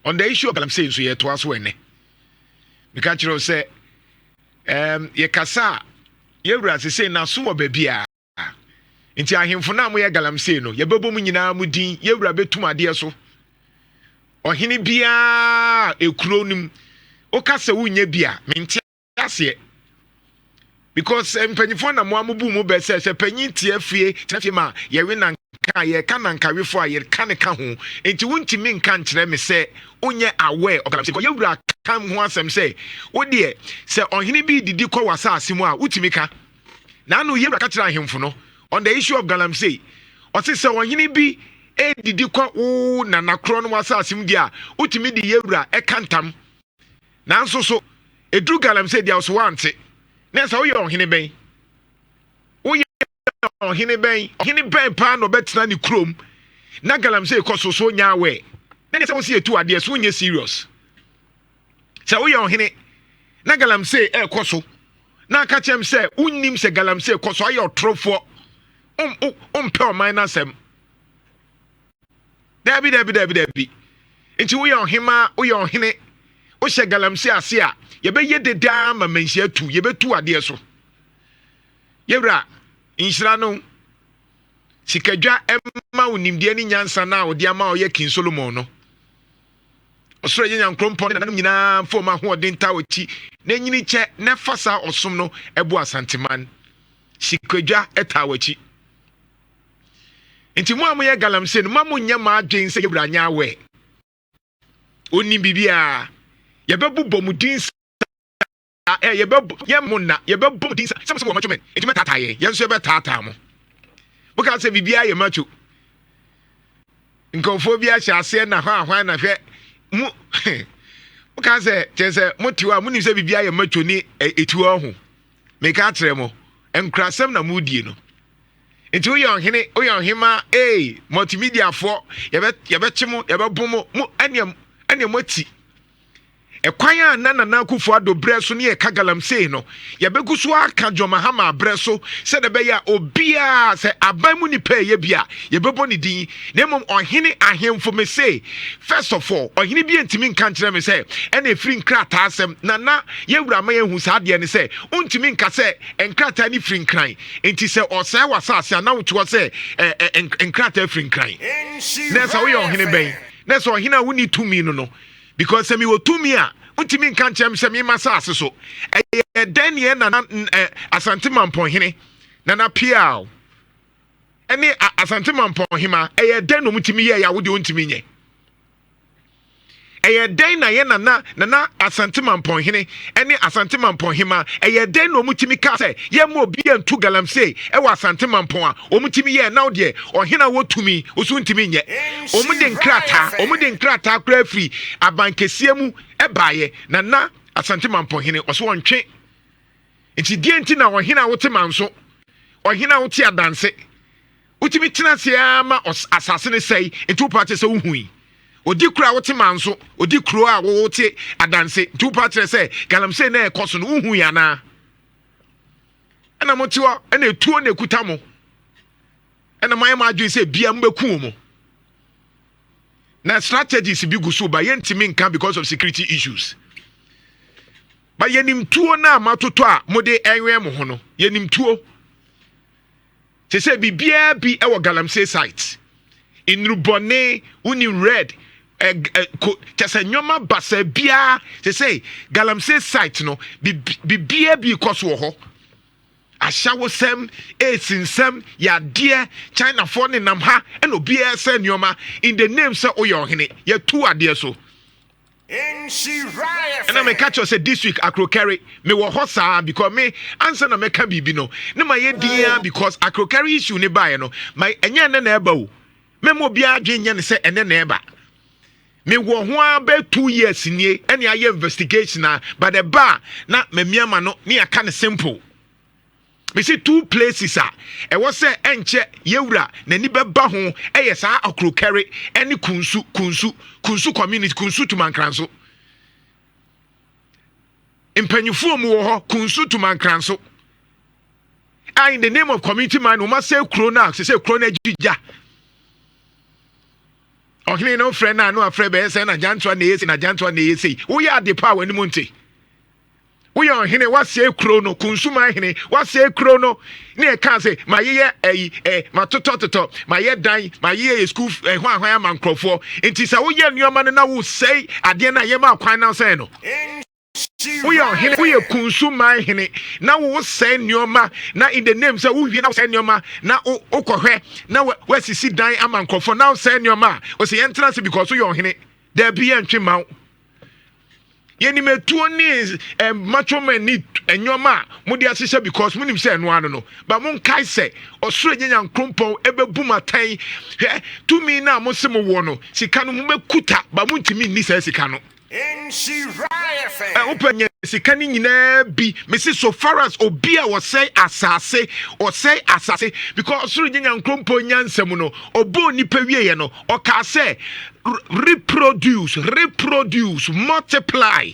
On the issue of Galamsey, so yet was when Mikachiro say, ye kasa, ye ras say, na so baby. Inti ahemfo na mo ye Galamsey no, ye bebo mu nyina mu din, ye wura betum ade so. Ohene bia ekuro nim, o kasa wunye bia, menti ase. Because mpanyifo na mo amubu mu be se panyin tie fie ma ye we nan ka ye ka nan kawefo a ye ka ne ka ho enti wuntimi nka nkyere me se onye aware Galamsey ko ye wura kan ho asem se wo de se ohene bi didi ko wasa asemu a wutimi ka na no ye wura ka kyere ahemfo no on the issue of Galamsey o se ohene bi didi ko wo na nakro no wasa asem di a wutimi di ye wura e kantam na nso so edru Galamsey dia so wante na so yo ohene ben ohene ben pa no betra ni krom na Galamsey koso so nya we na se wo se etu ade so nya serious se wo yo ohene na Galamsey koso na ka chem se unnim se Galamsey koso ayo trofo pe o minus em dabi enti wo yo ohema wo yo ohene wo se Galamsey ase a ye be ye deda ma menhia tu ye betu ade so yewra Nhyira no sikadwa emma onimde ni nyansa na odi ama oye King Solomon no osoro ye nyankrompon na nyina fo ma ho odin ta ochi na nyini che na fasa osom no ebu asanteman sikadwa eta wachi enti mo amoye Galamsey no mamo nya ma adwen se yewra nya we onim bibia ye bebu bomudin ye bebu ye monna ye bebu din some wo macho men enti metata ye nso be tata mo buka se bibia ye macho nkofo bia hya ase na hwan na hwe mu buka se chese motiwa muni se bibia ye macho ni etuwa ho me ka kire mo enkrasem na mudie no enti wo ye ohema multimedia fo ye be chimo ye be bomo mu ene moti ekwanya na kufu ado breso ne ka Galamsey no ye begu so aka Joma Hama breso se de be ya obia se abamu ni pe ye bia ye bebo ni din na mom ohene ahemfo me say first of all ohene bi entimi nka nkere me say ene free nkrata asem na ye wura ma ye hu sa de ne say untimi nka say nkrata ni free nkran enti se osai wasase na wuto say nkrata free nkran na sa wo ye ohene ben na so ohene a woni tumi no because se mi wo tumi a untimi nka nchem se mi masase so den ye na asante mampon hene na piao ene asante mampon hima den no mutimi ye ya wo de untimi nye den na ye na asante mampon hene ene asante mampon hima den no mutimi ka se ye mo bi antu Galamsey wo asante mampon a o mutimi ye na de o hena wo tumi o so ntimi nye o mu de nkrata kra free abankesie mu baaye na asante mampon hene o so wontwe enti die enti na o hena wo te manso o hena wo te adanse utimi tena se ama asase ne sei enti upate se uhui odi kura wote manso odi kuro a wote adanse tu patre say Galamsey na ekoso no uhu ya na ana motiwa ana etuo na ekuta mo ana maye ma adwe say bia mbeku mo na strategies bi gusu ba yentimi nka because of security issues ba yenim tuo na matoto a mode enwe mo ho no yenim tuo se say bibia bi e wo Galamsey site inrubone uni red just nyoma basa bia they say Galamsey site no bibia bi koso ho ashawo sem esinsem ya de China for ne nam ha and obia se nyoma in the name say oyo hene ya tu ade so Nhyira and I may catch us this week Akro carry me wo hosa because me answer na meka bibi no ne ma ye dia because Akro carry issue ne bae no my enya na eba o me mo bia adwenya ne se ene na eba me wo ho aba 2 years nie ene aye investigation but the bar na me miama no ne aka ne simple me see 2 places e wo se enche yewura na ni beba ho eye sa Akro carry ene kunsu community kunsu tumankranso impanyufo mu wo ho kunsu tumankranso in the name of community man we must say kro na say kro na jija ohene no friend na no afre be say na Jantuah na yesi na Jantuah na yesi wo ya de pa wani munti wo ya ohene wase kuro no kunsuma hene wase kuro no na e kan say ma ye ma toto ma ye dan ma ye school hwan ama nkrofo enti say wo ye nuoma no na wo say ade na ye ma kwan na say no we are here, we are consumer hene. Now we send your ma. Now in the name, so we now send your ma. Now okohe. Now where she sit down among for now send your ma. Was the entrance because we are hene. There be entry mount. Yeni me 2 years macho men need and your ma. Mudi assistant because we say no no. But mon kai say Australian and crumpo ebe boomer tay. To me now mosimo wono. She kanu me kuta. But munti me ni say she kanu. Nhyira open sikani nyina bi mesi so far as obia was say asase or say asase because suru nyan krompo nyansem no obo nipa wieye no o ka say reproduce multiply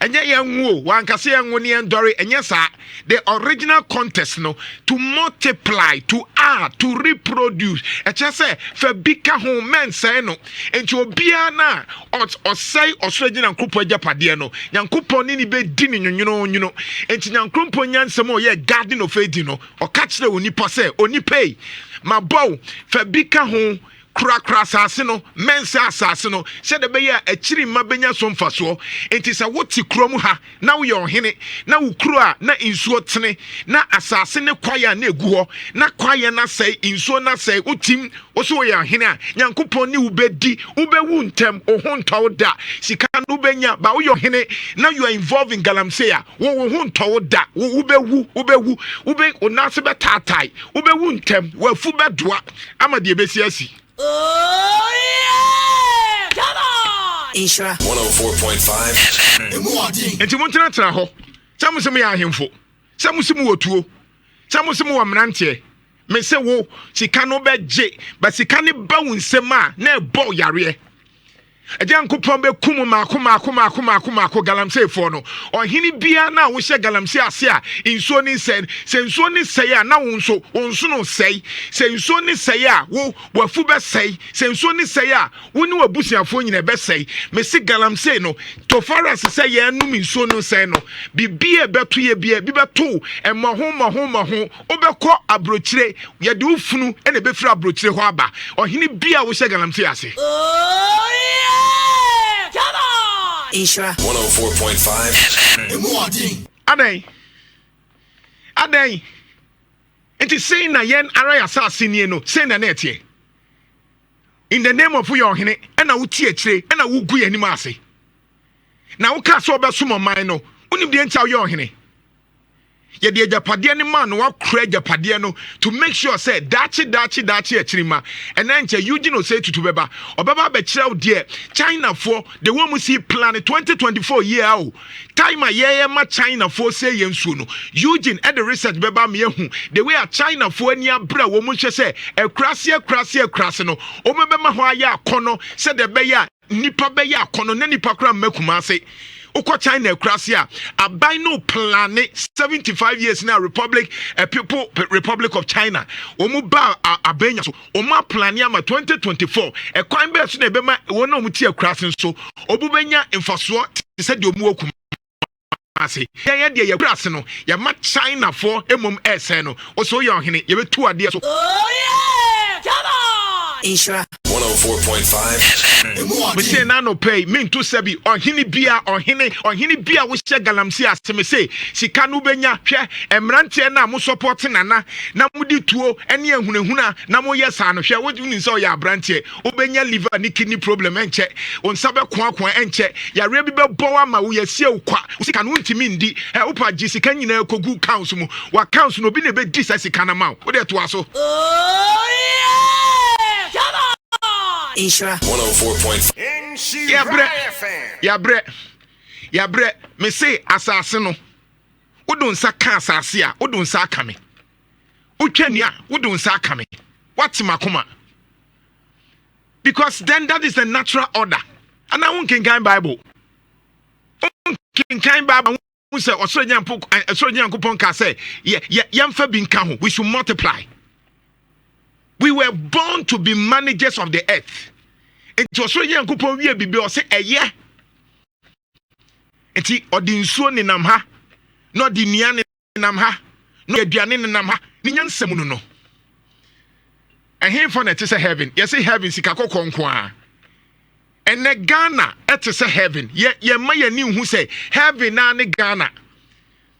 enye yanwo wankase yanwo ne ndore enye sa the original context no to multiply to add to reproduce eche say fa bika ho men say no enti obia na o say osregi na nkropo agapade no nyankopon ni be di ni nwuno enti nyankropo nyansem o ye garden of edi no o ka kire onipa say onipa ma bow fa bika ho kra asase no mense asase no se de be ya akiri mabenya so mfaso enti se woti krom ha na wo ye ohene na wo kuro a na insuo tene na asase ne kwaya na egu ho na kwaya na sei insuo na sei utim wo so ye ohene a nyankopon ni wo bedi wo be wu ntem o ho ntawo da sika no benya ba wo ye ohene na you are involved in galamsey a wo ho ntawo da wo be wu onase be tatai wo be wu ntem wo afu be doa amade be siasi. Oh yeah! Come on! Nhyira 104.5. Enti montina tra ho. Samusem ya ahemfo. Samusem wotuo. Samusem wo mnante. Me se wo sika no beje, ba sika ne ba wo nsem a na ebo yare. Eje ankopon be kum maako galamsey fo no. Ohini bia na wo hye galamsey ase a insuo ni se insuo ni se a na wo nso no sei. Se insuo ni se a wo wafu be sei. Se insuo ni se a wo ni wabusiafo nyina be sei. Me se galamsey no to faras se ye anum insuo no sei no. Bibia beto ye bia bi beto maho obekọ abrochire ye de ufunu ene be fira abrochire ho aba. Ohini bia wo hye galamsey ase. Oh yeah! Come on! Nhyira 104.5. Aday. Enti say na yen ara ya asase no say na netie. In the name of your hene, na wuti akire, na wugu yanim ase. Na wuka so obesom man no, unim de ntia your hene. Ye de agapade ne man no wakra agapade no to make sure say dachi achirima and then Eugene say to beba obeba be kire de China for the one we see plan 2024 year o time ye ma China for say yensu no Eugene at the research beba me hu the way a China for ani abra wo mu hwe say krase no o mebema ho aya akono say de be ya nipa be ya akono na nipa kra makuma say Uko China Krasia, a bino planet 75 years now, Republic of China. Omuba Abenya, Oma Planiama 2024, a crime best nebema, one of Mutia Krasin so, Obubenya in Faswat, said your Muokum. Ya Krasino, ya mat China for SNO, also young Henny, you have 2 ideas. Oh yeah! Come on! Nhyira 104.5. Me say na no pay me to sebi ohini bia wo hye galamsey aseme say sika no benya hwe emrante na mo support nana na mo di tuo ene ehunahuna na mo yesa no hwe wo ni say oya abrante obenya liver ni kidney problem enche onsa be ko enche yare bi be bowa ma wo yasie ukwa sika no ntimi ndi upa gi sika nyina ekogu council mu wa council no bi na be di sika na ma wo de to aso. Oh yeah! Come on! Nhyira 104.5. Ya bre me say asase no wodun sa ka asase a wodun sa aka me wotwani a wodun sa aka me what's makoma because then that is the natural order and I won't can Bible can Bible who say osoro nyankopon ka say yemfa bi nka ho we should multiply We were born to be managers of the earth. And to so young couple we be or say a year. And see or the insuan in Namha, not the Nian in Namha, no Dianin in Namha, Nian Semuno. And here for it is a heaven. Yes, a heaven, Sikako Conqua. And the Ghana, it is a heaven. Yet, ye may knew who say, heaven and Ghana.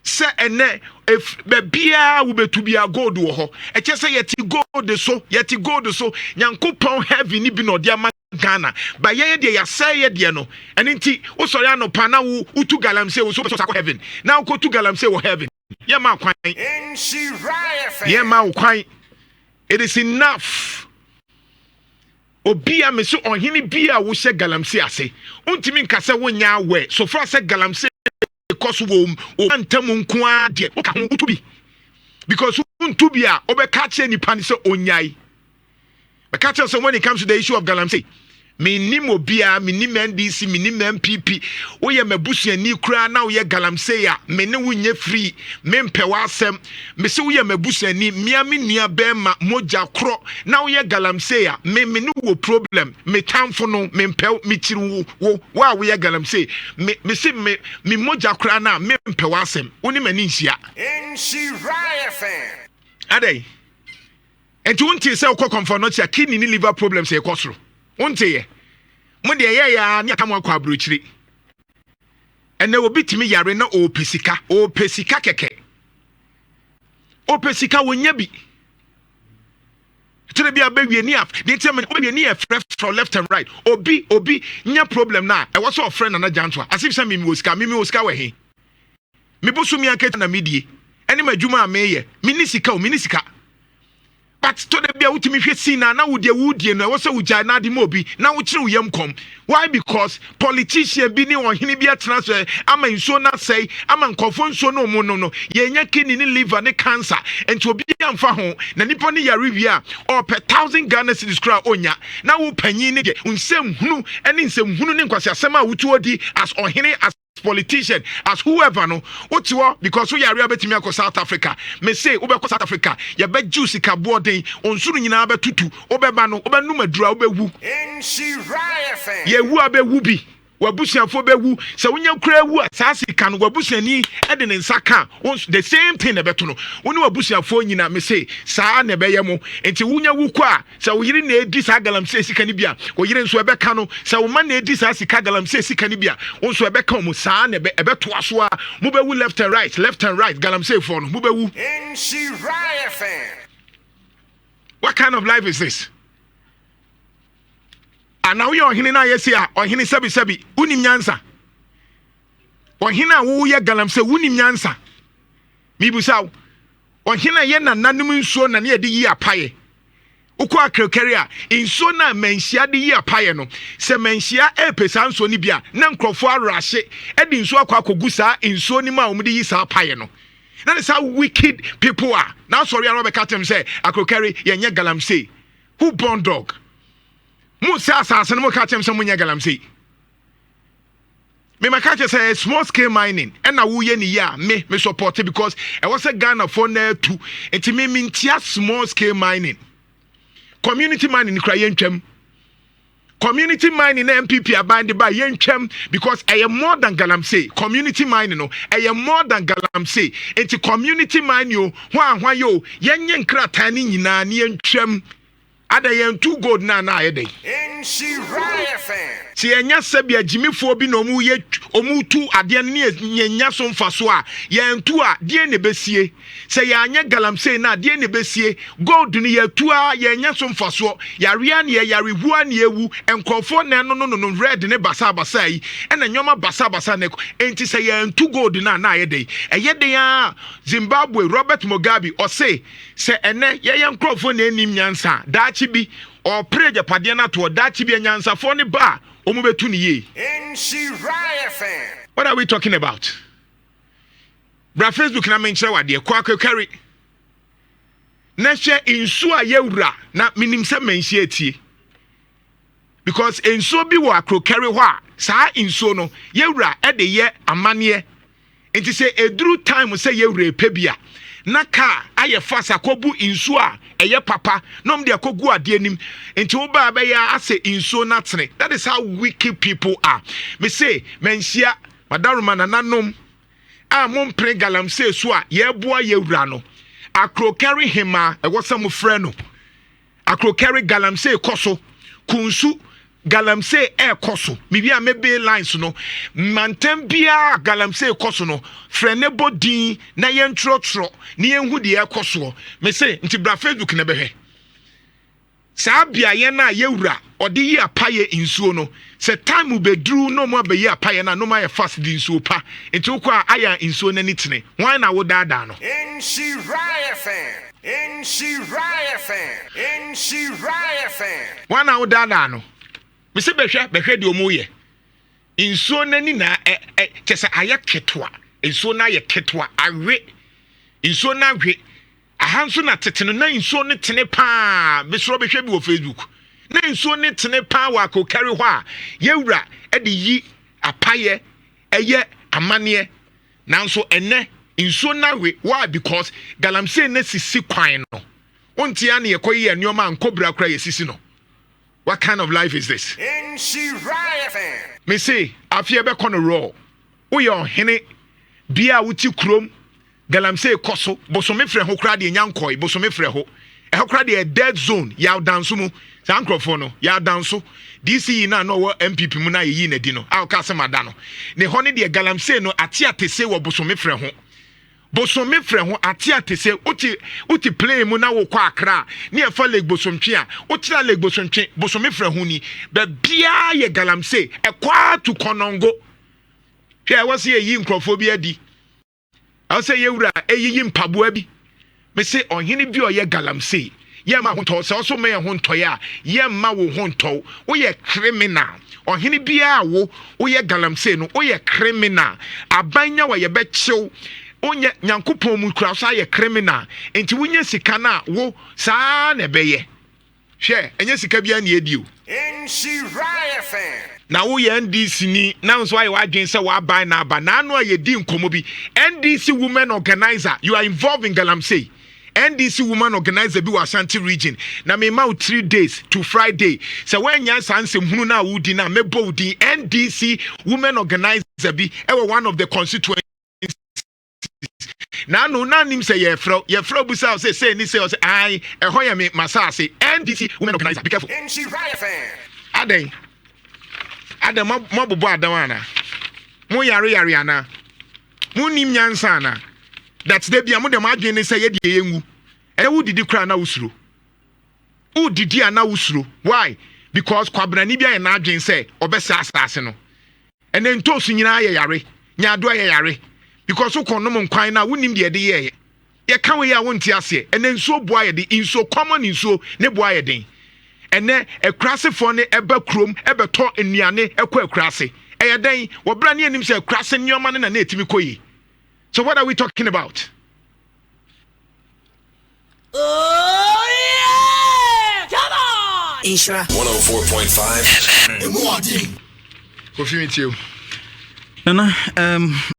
Say, and if the beer will be to be a god to her, I just say, yet you go the so, yet you go the so, young coupon heaven, even no dear Ghana. By ye, they say, Diano, and in tea, Osoriano Pana, who to Galamsey was supposed to heaven. Now go to Galamsey or heaven. Yama quite. Yama quite. It is enough. Obia me so on hini bia wo she Galamsey ase. Untimi nkasa wonya we. So far say Galamsey because wo antam nko ade. Wo ka ho utubi. Because untubi a obeka che nipa ni so onyai. Beka che so when it comes to the issue of Galamsey. Minim obia, minim NDC, minim MPP. Oye mebusuani kura na oye Galamsey a me ne wunye free. Me mpewa asem. Me se oye mebusuani miami nia bema moja kro. Na oye Galamsey a me ne wo problem. Me tamfo no me mpew me chiru wo wa oye Galamsey. Me se me moja kura na me mpewa asem. Oni mani nhia. Nhyira FM. Adey. Enti wonti se okọ comfort no tia kidney ni liver problems e kosoro. Wonte ye mo de ye ya ne akamo akwa abrochiri ene obi timi yare na o pesika keke o pesika wonya bi tire bi abawie ni af de tiem obi ni e from left and right obi nya problem na e was of friend na Jantuah asif say me osika we he me bosu mi anke na medie ene madwuma ameye minisika but to the be out me hwe na woodie no wo say wugya na de mobi na wo kire yam kom why because politician bi ni ohene bi transfer ama nso na say ama nkofo nso no mu no yenya kidney ni liver ni cancer enti obi amfa ho na nipa ni yare wi a or per 1000 Ghana cedis kra onya na wo panyin ni de nsem hunu ene nsem hunu ni nkwase asema a wutu odi as ohene as politician as whoever no otiwo because we are betimi akọ South Africa me say obekọ South Africa ye be juice ka boarding onsuru nyina betutu obeba no obenum adura obewu Nhyira FM ye wu abewu bi wabusiafo bewu se wonya kura wu asase kan wabusiani e de ne nsaka the same thing e beto no woni wabusiafo nyina me say saa na beye mo enti wonya wu kwa se wo yiri na edi saa Galamsey sika ni bia wo yiri nso e beka no se wo ma na edi saa sika Galamsey sika ni bia wonso e beka mo saa na e beto aso a mo bewu left and right Galamsey for no mo bewu Nhyira FM. What kind of life is this? And now you're hinting na yesia or hinting sebi unim nyansa or hina wo ye Galamsey unim nyansa mi busaw or hina ye na nanum nsuo na ne de yi apaye ukọ akrokari a nsuo na manhia de yi apaye no se manhia e pesa nsuo ni bia na nkrofo arahye e de nsuo akwakogu saa nsuo ni ma wo de yi saa apaye no. That is how wicked people are. Now sorry I Robert Katem say akrokari ye nye Galamsey who born dog Musa asase no ka chem some nya Galamsey. Me maka say small scale mining and na wo ye ni ya me support it because I was a Ghana for na too enti me mintia small scale mining. Community mining kra yentwam. Community mining na MPP abande by yentwam because I am more than Galamsey. Community mining no I am more than Galamsey. Enti community mining yo hwa yo yenye nkrata ni nyina ni yentwam. Ada yen two gold na ayede Nhyira FM ti enya sabia jimifo bi no mu ye omu tu ade ne nyanya so mfaso a yen tu a de ne besie se ya anya Galamsey na de ne besie gold ne ya tu a yenya so mfaso yarea ne yare hu a ne ewu enkofo na no red ne basa yi ena nyoma basa ne enti se yen tu gold na ayede eyede ya Zimbabwe Robert Mugabe o say se ene ye enkofo na enim nyansa da bi or pray the padiana to that be nyansa for ni ba omubetu ni ye Nhyira FM. What are we talking about? Bra Facebook na menchire wade kwa carry na hwe insu a yewura na minim se menhie tie because insu bi wo akrokari ho a saa insu no yewura e de ye amane enti se eduru time se yewura epebia na ka aye fast akobu insuo a eye papa nom de akogu ade anim enti wo ba ya ase insuo natene. That is how wicked people are. Me say menhia madaruma nananom a mompre galamsey so a ye boa ye wura no akro carry him a ewo sam frɛ no akro carry galamsey koso kunsu galamsey koso bibia mebe lines no mantem bia galamsey koso no frɛ ne bodin na ye ntrotro ne ye hu de koso me say nti bra Facebook na behwe saa bia ye na ye wura odi yi apaye insuo no se time bedru no mo abayi apaye na no ma ye fast di insuo pa enti ukwa aya insuo na nitene wan na wo dada no Nhyira fan wan na wo dada no me se behwe de omo ye insuo na ni na kese aye ketwa insuo na ye ketwa awe insuo na hwe ahanso na tetene na insuo ne tene pa besoro behwe bi wo Facebook na insuo ne tene pa wa ko carry ho a yewura e de yi apaye eye amane nanso enne insuo na we why because galamsey na sisi kwan no onti ya na ye koyi enoma ankobra kra ye sisi no. What kind of life is this? Me say afie be kono raw wo ye ohene bia wuti krom galamsey koso bosome frɛ ho kra de nyankoi bosome frɛ ho e ho kra de dead zone ya danso mu sankrofo no ya danso DC na no wo MPP mu na yi na di no a ka se mada no ne ho ne de galamsey no ate atese wo bosome frɛ ho bosome frɛ ho ate atese uti play mu na wo kwa akra ne e fa leg bosomtwe a utira leg bosomtwe bosome frɛ ho ni ba bia ye galamsey e kwa to konongo hwe wo se yi nkrofo bi adi I say yewura eyiyi mpaboa bi me say ohene bi oye galamsey ye ma honto se also me honto ya ye ma wo honto wo ye criminal ohene bia wo ye galamsey no wo ye criminal abanya wo ye be chiw onye nyankopon mu kura so ye criminal enti wonye sika na wo saa na be ye hwe enye sika bia na edi o Nhyira fan na wo ye NDC ni na nso aye wadwen se wa ban na aba na anu aye di nkomo bi NDC women organizer you are involved in galamsey NDC women organizer bi wa Ashanti region na me ma 3 days to Friday se when nya sansem hunu na wudi na mebo wudi NDC women organizer bi e one of the constituencies na no na nim se ye fro bu say ni say ai e hoya me masase NDC women organizer be careful Nhyira fan aden mo bobo adam ana mo yare ana mo nim nyansa ana that's the bia mo dem adwen ne say ye de yengu e wo didi kra na usuro wo didi ana usuro why because kwabrani bia ye na adwen say obesa asase no ene ntosu nyina ye yare nyaado ye yare because wo konom nkwan na wo nim de ye ye kan we ya wo nti ase ene nso boa ye de inso common inso ne boa ye den ene ekrasefo ne eba krom ebeto enuane ekọ ekrase eyeden wo bra ne anim se ekrase nyoma ne na etimi koyi. So what are we talking about? Oh yeah, come on Nhyira 104.5 FM. Kofi mitio Nana